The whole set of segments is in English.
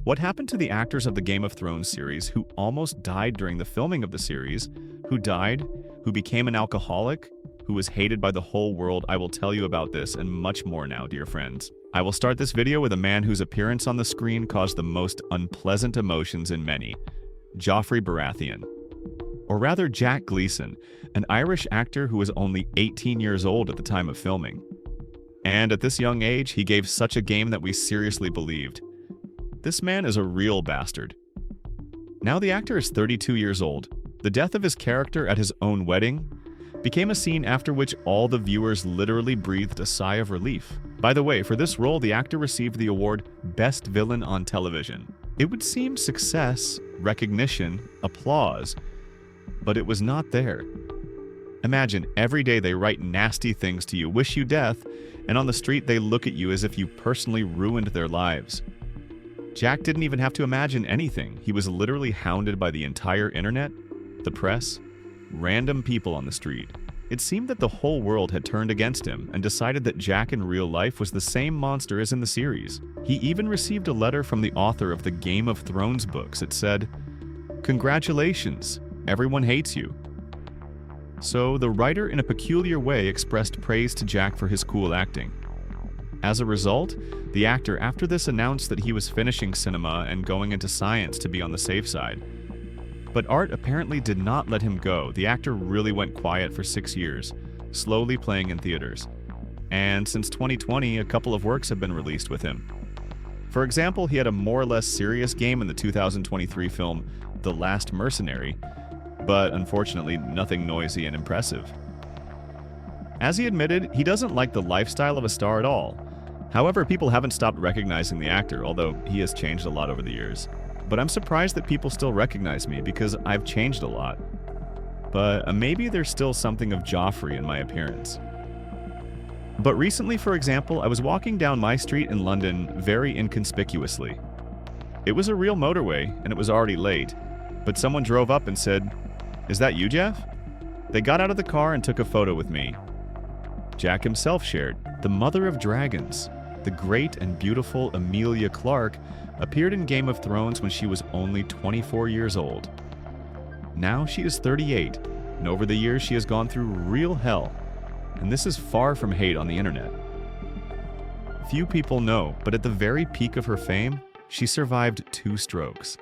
What happened to the actors of the Game of Thrones series who almost died during the filming of the series, who died, who became an alcoholic, who was hated by the whole world? I will tell you about this and much more now, dear friends. I will start this video with a man whose appearance on the screen caused the most unpleasant emotions in many, Joffrey Baratheon. Or rather, Jack Gleeson, an Irish actor who was only 18 years old at the time of filming. And at this young age, he gave such a game that we seriously believed. This man is a real bastard. Now the actor is 32 years old. The death of his character at his own wedding became a scene after which all the viewers literally breathed a sigh of relief. By the way, for this role, the actor received the award Best Villain on Television. It would seem success, recognition, applause, but it was not there. Imagine every day they write nasty things to you, wish you death, and on the street they look at you as if you personally ruined their lives. Jack didn't even have to imagine anything. He was literally hounded by the entire internet, the press, random people on the street. It seemed that the whole world had turned against him and decided that Jack in real life was the same monster as in the series. He even received a letter from the author of the Game of Thrones books. It said, "Congratulations, everyone hates you." So the writer in a peculiar way expressed praise to Jack for his cool acting. As a result, the actor after this announced that he was finishing cinema and going into science to be on the safe side. But art apparently did not let him go. The actor really went quiet for 6 years, slowly playing in theaters. And since 2020, a couple of works have been released with him. For example, he had a more or less serious game in the 2023 film The Last Mercenary, but unfortunately nothing noisy and impressive. As he admitted, he doesn't like the lifestyle of a star at all. However, people haven't stopped recognizing the actor, although he has changed a lot over the years. But I'm surprised that people still recognize me because I've changed a lot. But maybe there's still something of Joffrey in my appearance. But recently, for example, I was walking down my street in London very inconspicuously. It was a real motorway, and it was already late, but someone drove up and said, "Is that you, Jeff?" They got out of the car and took a photo with me. Jack himself shared, "The mother of dragons, the great and beautiful Emilia Clarke, appeared in Game of Thrones when she was only 24 years old. Now she is 38, and over the years she has gone through real hell, and this is far from hate on the internet." Few people know, but at the very peak of her fame, she survived 2 strokes.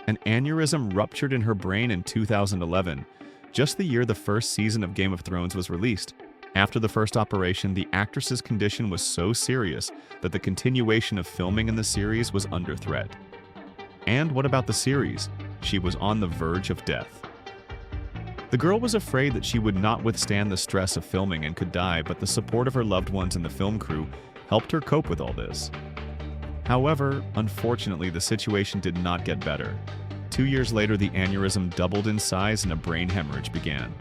An aneurysm ruptured in her brain in 2011, just the year the first season of Game of Thrones was released. After the first operation, the actress's condition was so serious that the continuation of filming in the series was under threat. And what about the series? She was on the verge of death. The girl was afraid that she would not withstand the stress of filming and could die, but the support of her loved ones and the film crew helped her cope with all this. However, unfortunately, the situation did not get better. 2 years later, the aneurysm doubled in size and a brain hemorrhage began.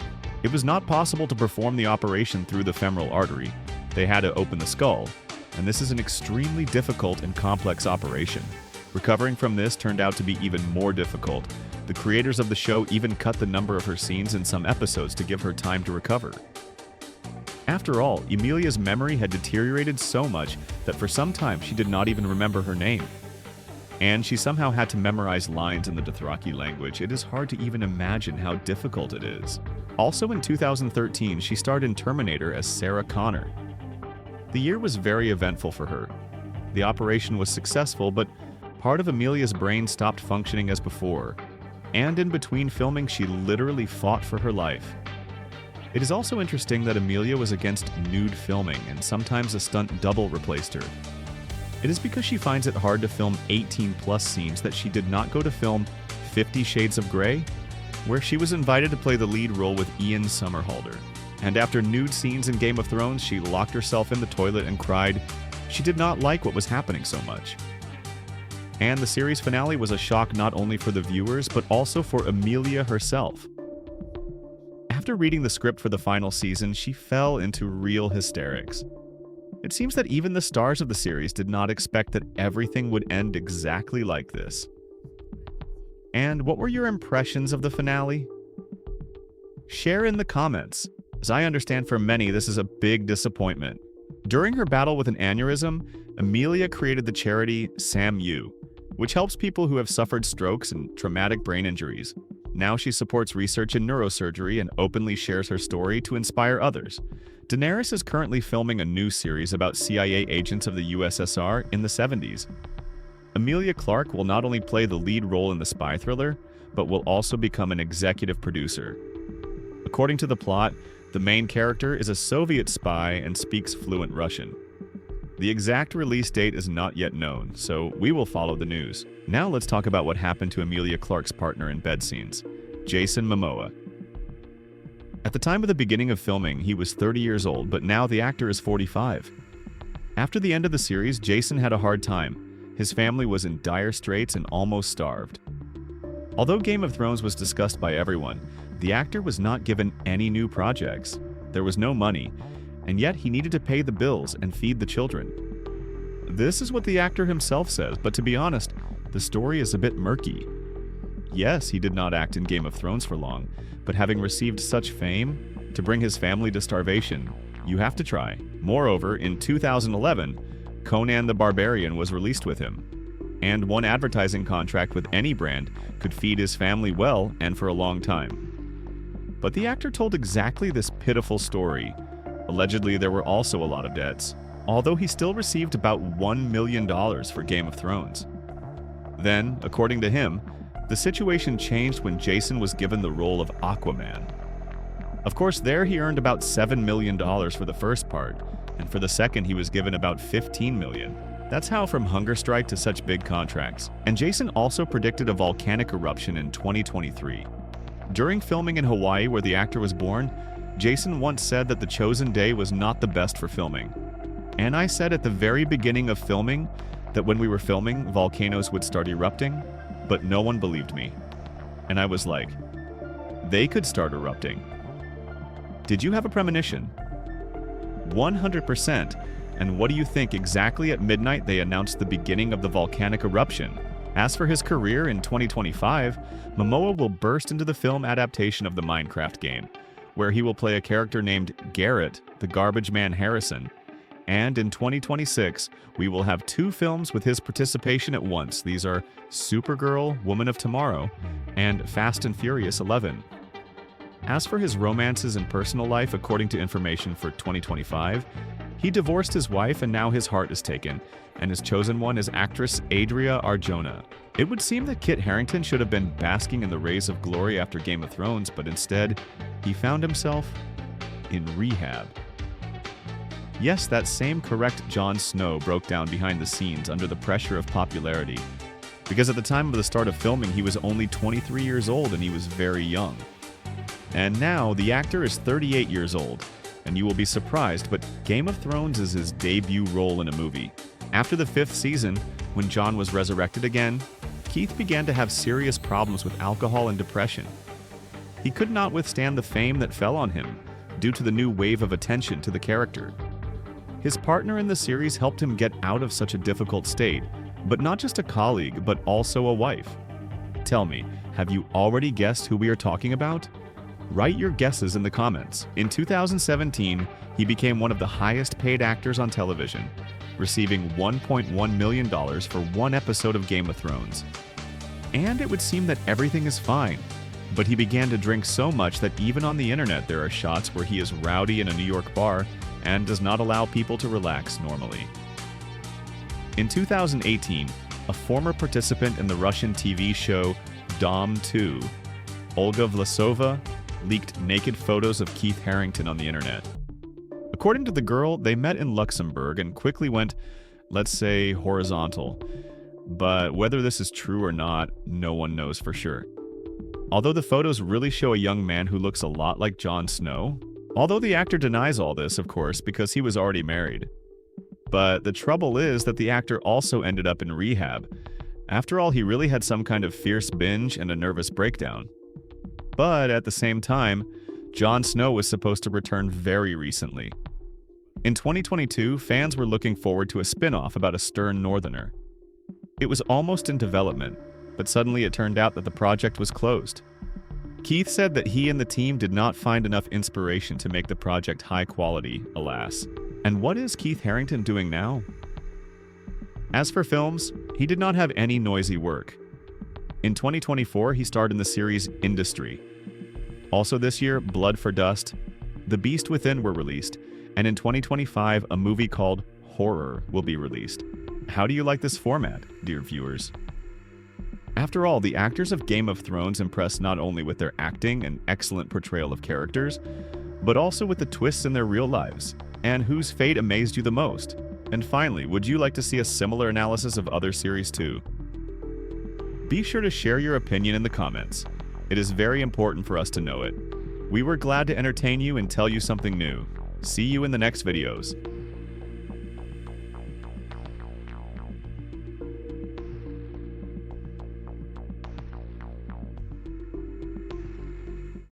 It was not possible to perform the operation through the femoral artery. They had to open the skull, and this is an extremely difficult and complex operation. Recovering from this turned out to be even more difficult. The creators of the show even cut the number of her scenes in some episodes to give her time to recover. After all, Emilia's memory had deteriorated so much that for some time she did not even remember her name. And she somehow had to memorize lines in the Dothraki language. It is hard to even imagine how difficult it is. Also in 2013, she starred in Terminator as Sarah Connor. The year was very eventful for her. The operation was successful, but part of Emilia's brain stopped functioning as before. And in between filming, she literally fought for her life. It is also interesting that Emilia was against nude filming, and sometimes a stunt double replaced her. It is because she finds it hard to film 18+ scenes that she did not go to film 50 Shades of Grey, where she was invited to play the lead role with Ian Somerhalder. And after nude scenes in Game of Thrones, she locked herself in the toilet and cried. She did not like what was happening so much. And the series finale was a shock not only for the viewers, but also for Emilia herself. After reading the script for the final season, she fell into real hysterics. It seems that even the stars of the series did not expect that everything would end exactly like this. And what were your impressions of the finale? Share in the comments. As I understand, for many, this is a big disappointment. During her battle with an aneurysm, Emilia created the charity Sam U. which helps people who have suffered strokes and traumatic brain injuries. Now she supports research in neurosurgery and openly shares her story to inspire others. Daenerys is currently filming a new series about CIA agents of the USSR in the 70s. Emilia Clarke will not only play the lead role in the spy thriller, but will also become an executive producer. According to the plot, the main character is a Soviet spy and speaks fluent Russian. The exact release date is not yet known, so we will follow the news. Now let's talk about what happened to Emilia Clarke's partner in bed scenes, Jason Momoa. At the time of the beginning of filming, he was 30 years old, but now the actor is 45. After the end of the series, Jason had a hard time. His family was in dire straits and almost starved. Although Game of Thrones was discussed by everyone, the actor was not given any new projects. There was no money, and yet he needed to pay the bills and feed the children. This is what the actor himself says, but to be honest, the story is a bit murky. Yes, he did not act in Game of Thrones for long, but having received such fame, to bring his family to starvation, you have to try. Moreover, in 2011, Conan the Barbarian was released with him, and one advertising contract with any brand could feed his family well and for a long time. But the actor told exactly this pitiful story. Allegedly, there were also a lot of debts, although he still received about $1 million for Game of Thrones. Then, according to him, the situation changed when Jason was given the role of Aquaman. Of course, there he earned about $7 million for the first part, and for the second he was given about $15 million. That's how from hunger strike to such big contracts. And Jason also predicted a volcanic eruption in 2023. During filming in Hawaii, where the actor was born, Jason once said that the chosen day was not the best for filming. And I said at the very beginning of filming that when we were filming, volcanoes would start erupting, but no one believed me. And I was like, they could start erupting. Did you have a premonition? 100%. And what do you think? Exactly at midnight they announced the beginning of the volcanic eruption. As for his career in 2025, Momoa will burst into the film adaptation of the Minecraft game, where he will play a character named Garrett, the Garbage Man Harrison. And in 2026, we will have 2 films with his participation at once. These are Supergirl, Woman of Tomorrow, and Fast and Furious 11. As for his romances and personal life, according to information for 2025, he divorced his wife and now his heart is taken, and his chosen one is actress Adria Arjona. It would seem that Kit Harington should have been basking in the rays of glory after Game of Thrones, but instead, he found himself in rehab. Yes, that same correct Jon Snow broke down behind the scenes under the pressure of popularity. Because at the time of the start of filming, he was only 23 years old and he was very young. And now, the actor is 38 years old. And you will be surprised, but Game of Thrones is his debut role in a movie. After the 5th season, when Jon was resurrected again, Keith began to have serious problems with alcohol and depression. He could not withstand the fame that fell on him, due to the new wave of attention to the character. His partner in the series helped him get out of such a difficult state, but not just a colleague, but also a wife. Tell me, have you already guessed who we are talking about? Write your guesses in the comments. In 2017, he became one of the highest paid actors on television, receiving $1.1 million for one episode of Game of Thrones. And it would seem that everything is fine, but he began to drink so much that even on the internet there are shots where he is rowdy in a New York bar and does not allow people to relax normally. In 2018, a former participant in the Russian TV show Dom 2, Olga Vlasova, leaked naked photos of Keith Harington on the internet. According to the girl, they met in Luxembourg and quickly went, let's say, horizontal. But whether this is true or not, no one knows for sure. Although the photos really show a young man who looks a lot like Jon Snow, although the actor denies all this, of course, because he was already married. But the trouble is that the actor also ended up in rehab. After all, he really had some kind of fierce binge and a nervous breakdown. But at the same time, Jon Snow was supposed to return very recently. In 2022, fans were looking forward to a spin-off about a stern northerner. It was almost in development, but suddenly it turned out that the project was closed. Keith said that he and the team did not find enough inspiration to make the project high quality, alas. And what is Keith Harington doing now? As for films, He did not have any noisy work. In 2024, he starred in the series Industry. Also this year, Blood for Dust, The Beast Within were released, and in 2025, a movie called Horror will be released. How do you like this format, dear viewers? After all, the actors of Game of Thrones impress not only with their acting and excellent portrayal of characters, but also with the twists in their real lives, and whose fate amazed you the most. And finally, would you like to see a similar analysis of other series too? Be sure to share your opinion in the comments. It is very important for us to know it. We were glad to entertain you and tell you something new. See you in the next videos.